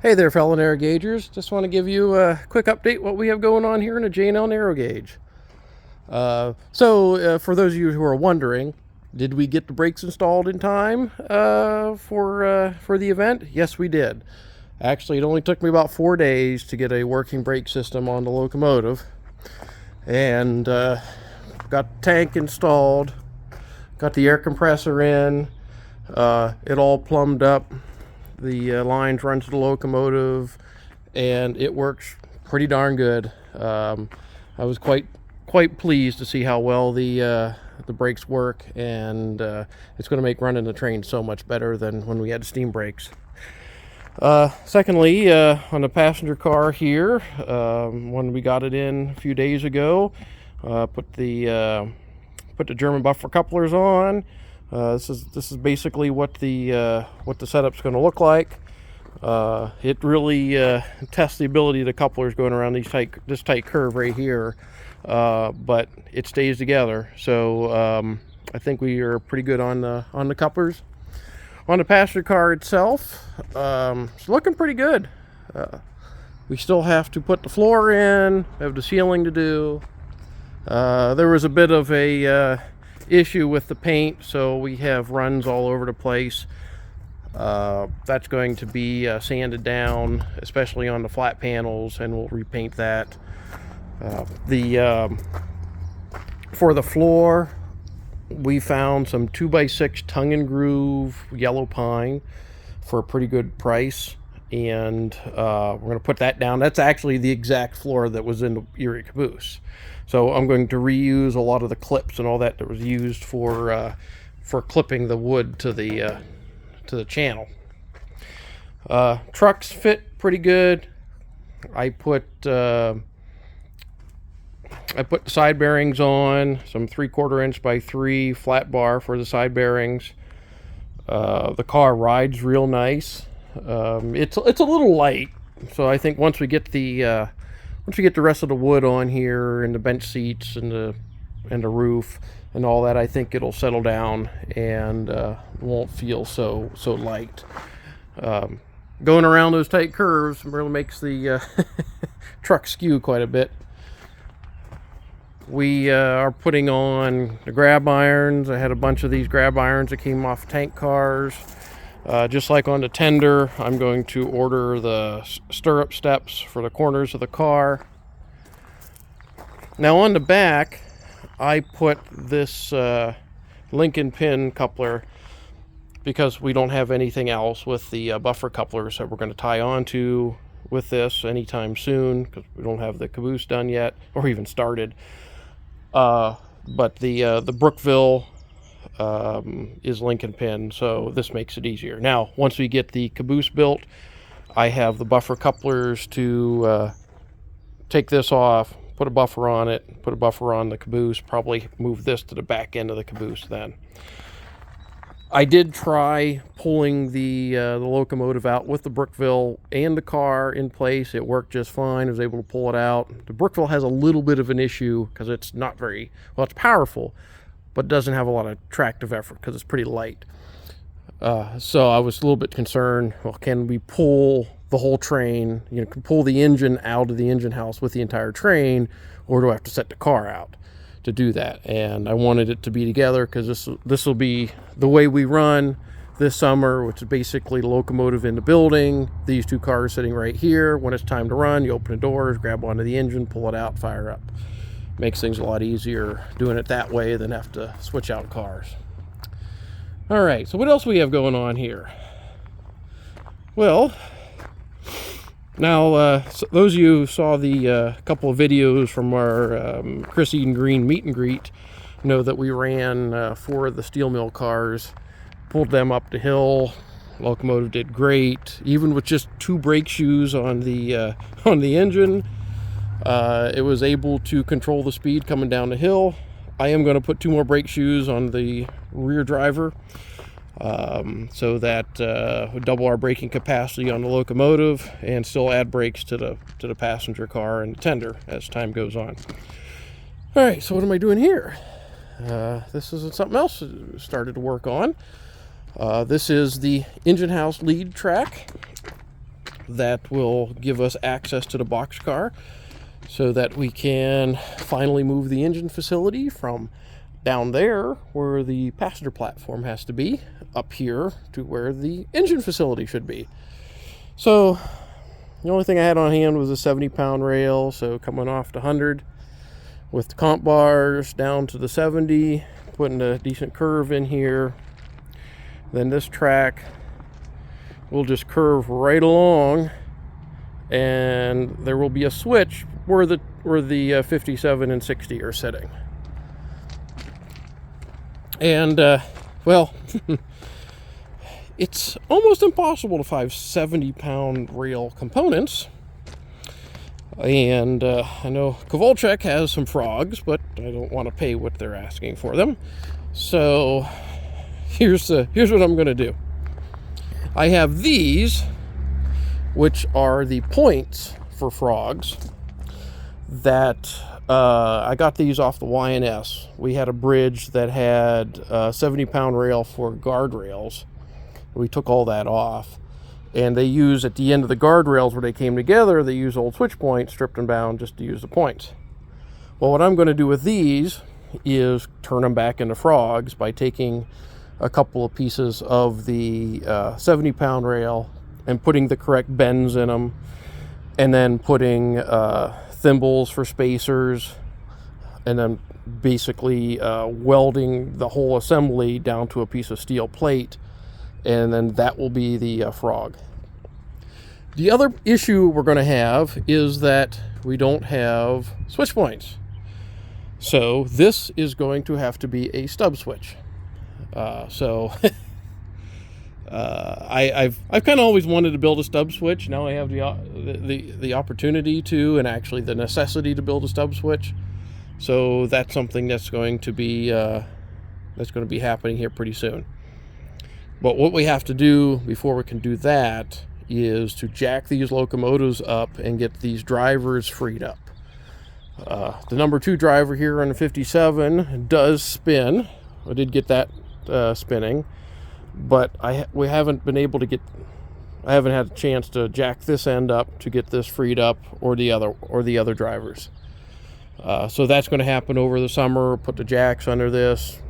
Hey there, fellow narrow gaugers. Just want to give you a quick update what we have going on here in a J&L narrow gauge. For those of you who are wondering, did we get the brakes installed in time for the event? Yes, we did. Actually, it only took me about 4 days to get a working brake system on the Locomotive, and got the tank installed, got the air compressor in, it all plumbed up. The lines run to the Locomotive, and it works pretty darn good. I was quite pleased to see how well the brakes work, and it's going to make running the train so much better than when we had steam brakes. Secondly, on the passenger car here, when we got it in a few days ago, put the German buffer couplers on. This is basically what the setup's going to look like. It really tests the ability of the couplers going around this tight curve right here, but it stays together. So I think we are pretty good on the couplers. On the passenger car itself, it's looking pretty good. We still have to put the floor in, have the ceiling to do. There was a bit of a issue with the paint, so we have runs all over the place. That's going to be sanded down, especially on the flat panels, and we'll repaint that. For the floor, we found some 2x6 tongue and groove yellow pine for a pretty good price, and we're going to put that down. That's actually the exact floor that was in the Erie caboose. So I'm going to reuse a lot of the clips and all that was used for clipping the wood to the channel. Trucks fit pretty good. I put the side bearings on, some 3/4 inch by 3 flat bar for the side bearings. The car rides real nice. It's a little light, so I think once we get the rest of the wood on here and the bench seats and the roof and all that, I think it'll settle down and won't feel so light. Going around those tight curves really makes the truck skew quite a bit. We are putting on the grab irons. I had a bunch of these grab irons that came off tank cars. Just like on the tender, I'm going to order the stirrup steps for the corners of the car. Now on the back, I put this Lincoln pin coupler because we don't have anything else with the buffer couplers that we're going to tie onto with this anytime soon, because we don't have the caboose done yet or even started. But the Brookville is Lincoln pin, so this makes it easier. Now, once we get the caboose built, I have the buffer couplers to take this off, put a buffer on it, put a buffer on the caboose, probably move this to the back end of the caboose then. I did try pulling the Locomotive out with the Brookville and the car in place. It worked just fine. I was able to pull it out. The Brookville has a little bit of an issue because it's not very, well, it's powerful, but doesn't have a lot of tractive effort because it's pretty light. So I was a little bit concerned, well, can we pull the whole train, can pull the engine out of the engine house with the entire train, or do I have to set the car out to do that? And I wanted it to be together because this will be the way we run this summer, which is basically the Locomotive in the building, these two cars sitting right here. When it's time to run, you open the doors, grab onto the engine, pull it out, fire up. Makes things a lot easier doing it that way than have to switch out cars. All right, so what else we have going on here? Well, now so those of you who saw the couple of videos from our Chris Eden Green meet and greet know that we ran 4 of the steel mill cars, pulled them up the hill. Locomotive did great, even with just 2 brake shoes on the engine. It was able to control the speed coming down the hill. I am going to put 2 more brake shoes on the rear driver, so that would double our braking capacity on the Locomotive and still add brakes to the passenger car and the tender as time goes on. All right, so what am I doing here? This is something else I started to work on. This is the engine house lead track. that will give us access to the boxcar so that we can finally move the engine facility from down there where the passenger platform has to be up here to where the engine facility should be. So the only thing I had on hand was a 70-pound rail, so coming off the 100 with the comp bars down to the 70, putting a decent curve in here. Then this track will just curve right along, and there will be a switch where the 57 and 60 are sitting. And well, it's almost impossible to find 70-pound rail components. And I know Kovalchuk has some frogs, but I don't want to pay what they're asking for them. So here's what I'm going to do. I have these, which are the points for frogs, that I got these off the Y&S. We had a bridge that had a 70-pound rail for guardrails. We took all that off. And they use, at the end of the guardrails where they came together, they use old switch points, stripped and bound, just to use the points. Well, what I'm going to do with these is turn them back into frogs by taking a couple of pieces of the 70-pound rail and putting the correct bends in them, and then putting thimbles for spacers, and then basically welding the whole assembly down to a piece of steel plate, and then that will be the frog. The other issue we're going to have is that we don't have switch points. So this is going to have to be a stub switch. I've kind of always wanted to build a stub switch. Now I have the opportunity to, and actually the necessity to build a stub switch. So that's something that's going to be happening here pretty soon. But what we have to do before we can do that is to jack these locomotives up and get these drivers freed up. The number 2 driver here on the 57 does spin. I did get that spinning, but we haven't been able to get. I haven't had a chance to jack this end up to get this freed up, or the other drivers. So that's going to happen over the summer. Put the jacks under this,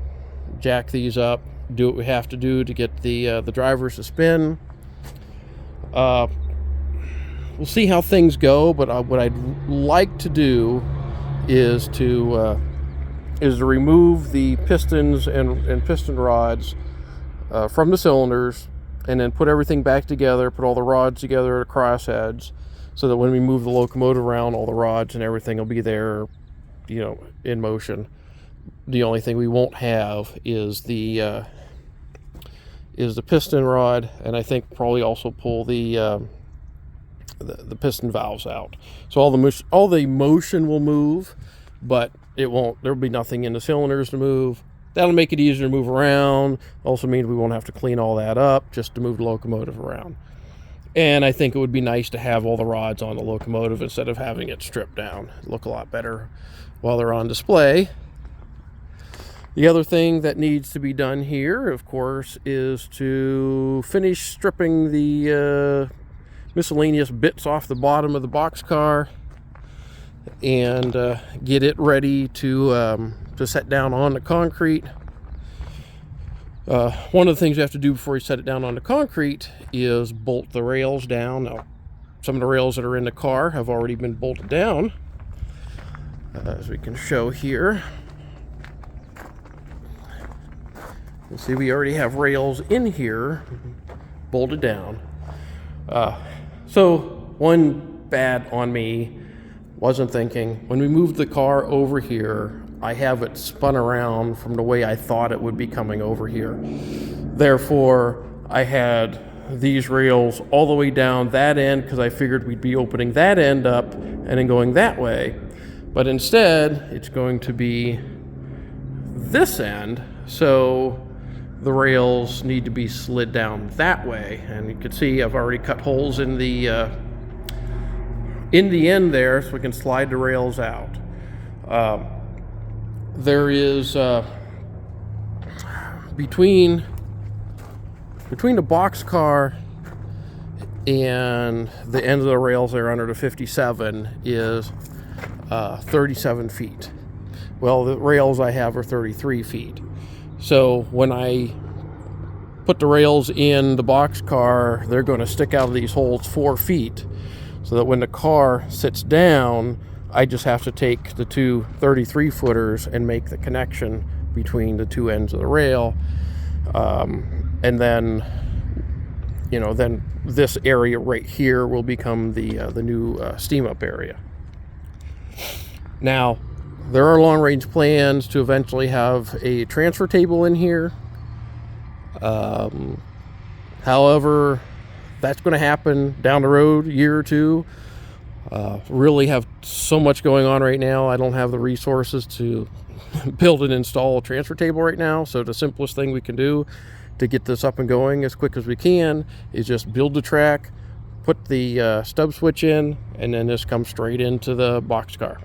jack these up, do what we have to do to get the drivers to spin. We'll see how things go, but what I'd like to do is to remove the pistons and piston rods from the cylinders, and then put everything back together, put all the rods together at crossheads, so that when we move the locomotive around, all the rods and everything will be there, in motion. The only thing we won't have is the piston rod, and I think probably also pull the piston valves out. So all the motion will move, but it won't. There'll be nothing in the cylinders to move. That'll make it easier to move around. Also means we won't have to clean all that up just to move the locomotive around. And I think it would be nice to have all the rods on the locomotive instead of having it stripped down. It'd look a lot better while they're on display. The other thing that needs to be done here, of course, is to finish stripping the miscellaneous bits off the bottom of the boxcar and get it ready to set down on the concrete. One of the things you have to do before you set it down on the concrete is bolt the rails down. Now, some of the rails that are in the car have already been bolted down, as we can show here. You see, we already have rails in here bolted down. So one bad on me, wasn't thinking, when we moved the car over here, I have it spun around from the way I thought it would be coming over here. Therefore, I had these rails all the way down that end because I figured we'd be opening that end up and then going that way. But instead, it's going to be this end, so the rails need to be slid down that way. And you can see I've already cut holes in the end there so we can slide the rails out. There is between the boxcar and the end of the rails there under the 57 is 37 feet. Well, the rails I have are 33 feet. So when I put the rails in the boxcar, they're going to stick out of these holes 4 feet, so that when the car sits down, I just have to take the two 33 footers and make the connection between the two ends of the rail. And then, then this area right here will become the new steam up area. Now, there are long-range plans to eventually have a transfer table in here. However, that's going to happen down the road, a year or two. Really have so much going on right now. I don't have the resources to build and install a transfer table right now. So the simplest thing we can do to get this up and going as quick as we can is just build the track, put the stub switch in, and then this comes straight into the boxcar.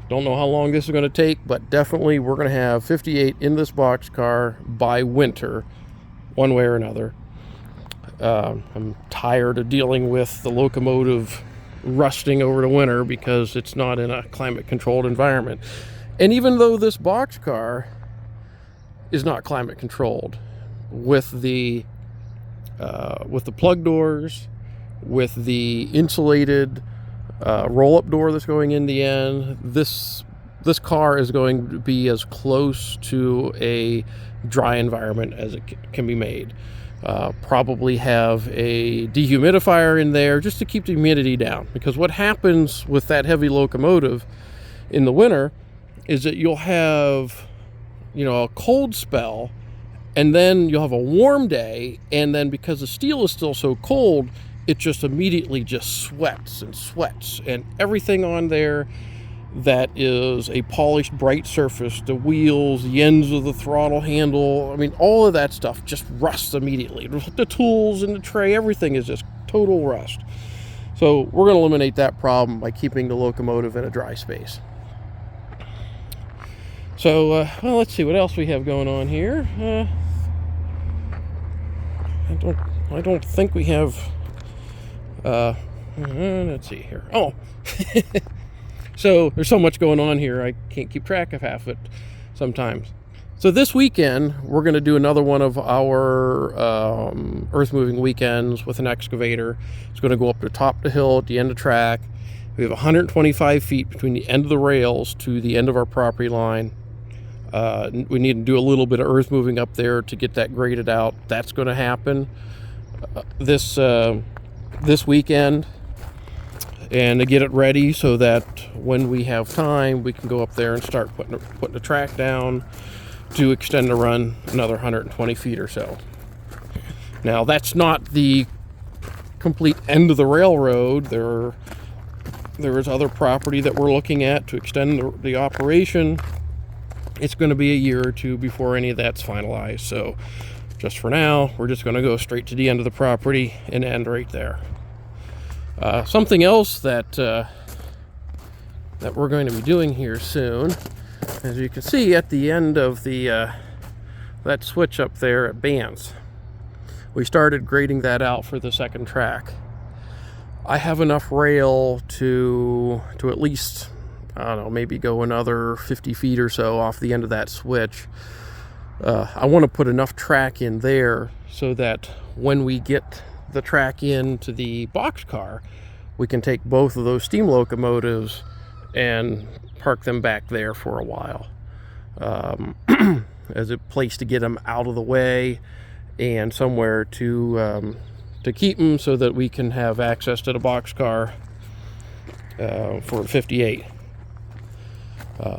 Don't know how long this is going to take, but definitely we're going to have 58 in this boxcar by winter, one way or another. I'm tired of dealing with the locomotive rusting over the winter because it's not in a climate controlled environment. And even though this boxcar is not climate controlled, with the plug doors, with the insulated roll-up door that's going in the end, this car is going to be as close to a dry environment as it can be made. Probably have a dehumidifier in there just to keep the humidity down, because what happens with that heavy locomotive in the winter is that you'll have a cold spell, and then you'll have a warm day, and then because the steel is still so cold, it just immediately just sweats, and everything on there that is a polished, bright surface, the wheels, the ends of the throttle handle, all of that stuff just rusts immediately. The tools and the tray, everything is just total rust. So we're going to eliminate that problem by keeping the locomotive in a dry space. So, let's see what else we have going on here. I don't think we have. Let's see here. Oh, so there's so much going on here, I can't keep track of half of it sometimes. So this weekend, we're going to do another one of our earth moving weekends with an excavator. It's going to go up to the top of the hill at the end of the track. We have 125 feet between the end of the rails to the end of our property line. We need to do a little bit of earth moving up there to get that graded out. That's going to happen this weekend, and to get it ready so that when we have time, we can go up there and start putting the track down to extend the run another 120 feet or so. Now, that's not the complete end of the railroad. There is other property that we're looking at to extend the operation. It's going to be a year or two before any of that's finalized. So just for now, we're just going to go straight to the end of the property and end right there. Something else that we're going to be doing here soon, as you can see at the end of the that switch up there at Bands, we started grading that out for the second track. I have enough rail to at least, I don't know, maybe go another 50 feet or so off the end of that switch. I want to put enough track in there so that when we get the track into the boxcar, we can take both of those steam locomotives and park them back there for a while, as a place to get them out of the way and somewhere to keep them so that we can have access to the boxcar for 58.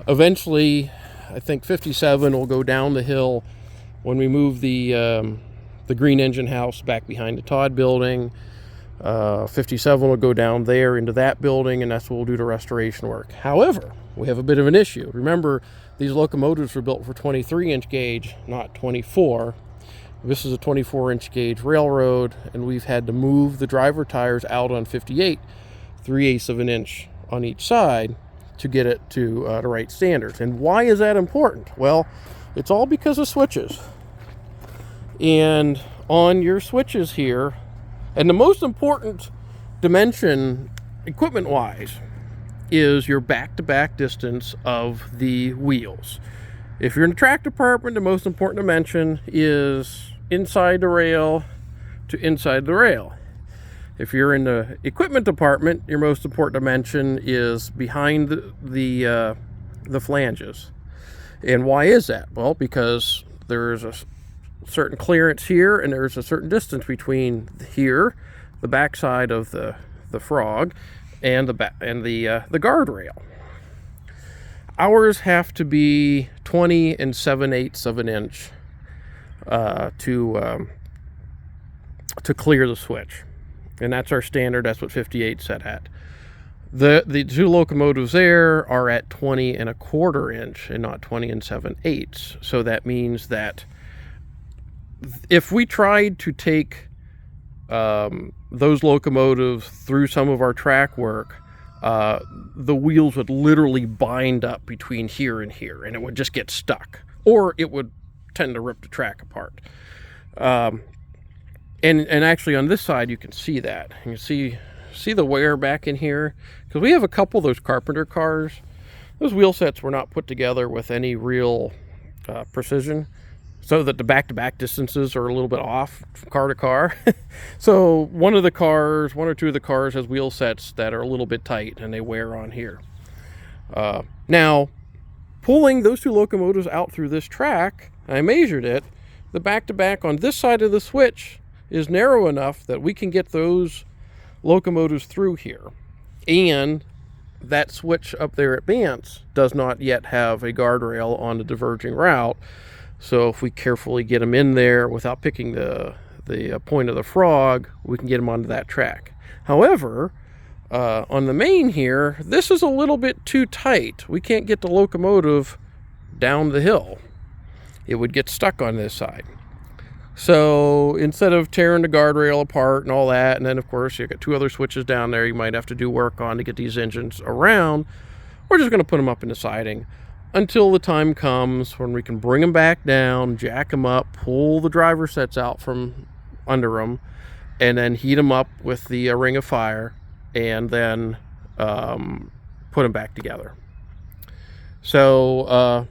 Eventually, I think 57 will go down the hill when we move the green engine house back behind the Todd building. 57 will go down there into that building, and that's where we'll do the restoration work. However, we have a bit of an issue. Remember, these locomotives were built for 23-inch gauge, not 24. This is a 24-inch gauge railroad, and we've had to move the driver tires out on 58, 3/8 of an inch on each side to get it to the right standards. And why is that important? Well, it's all because of switches. And on your switches here, and the most important dimension equipment-wise is your back-to-back distance of the wheels. If you're in the track department, the most important dimension is inside the rail to inside the rail. If you're in the equipment department, your most important dimension is behind the flanges. And why is that? Well, because there's a certain clearance here, and there's a certain distance between here, the backside of the frog, and the guardrail. Ours have to be 20 7/8 of an inch to clear the switch, and that's our standard. That's what 58 set at. The two locomotives there are at 20 1/4 inch and not 20 7/8. So that means that if we tried to take those locomotives through some of our track work, the wheels would literally bind up between here and here, and it would just get stuck, or it would tend to rip the track apart. And actually on this side you can see that. You can see the wear back in here, because we have a couple of those carpenter cars. Those wheel sets were not put together with any real precision, so that the back-to-back distances are a little bit off from car to car. So one or two of the cars has wheel sets that are a little bit tight, and they wear on here. Now, pulling those two locomotives out through this track, I measured it, the back-to-back on this side of the switch is narrow enough that we can get those locomotives through here. And that switch up there at Bance does not yet have a guardrail on the diverging route. So if we carefully get them in there without picking the point of the frog, we can get them onto that track. However, on the main here, this is a little bit too tight. We can't get the locomotive down the hill. It would get stuck on this side. So instead of tearing the guardrail apart and all that, and then of course you've got two other switches down there you might have to do work on to get these engines around, we're just going to put them up in the siding until the time comes when we can bring them back down, jack them up, pull the driver sets out from under them, and then heat them up with the ring of fire, and then put them back together. So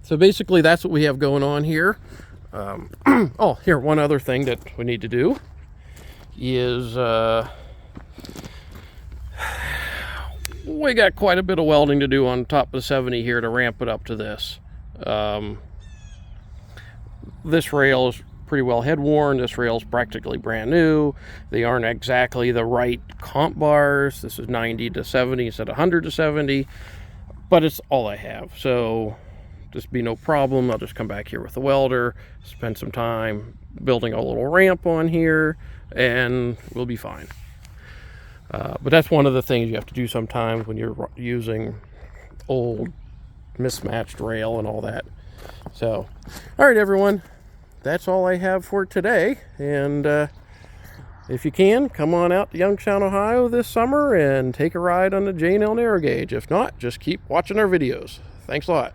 basically that's what we have going on here. Oh, here, one other thing that we need to do is we got quite a bit of welding to do on top of the 70 here to ramp it up to this. This rail is pretty well head worn. This rail is practically brand new. They aren't exactly the right comp bars. This is 90 to 70 instead of 100 to 70, but it's all I have. So just be no problem. I'll just come back here with the welder, spend some time building a little ramp on here, and we'll be fine. But that's one of the things you have to do sometimes when you're using old mismatched rail and all that. So, all right, everyone, that's all I have for today. And if you can, come on out to Youngstown, Ohio this summer and take a ride on the J&L narrow gauge. If not, just keep watching our videos. Thanks a lot.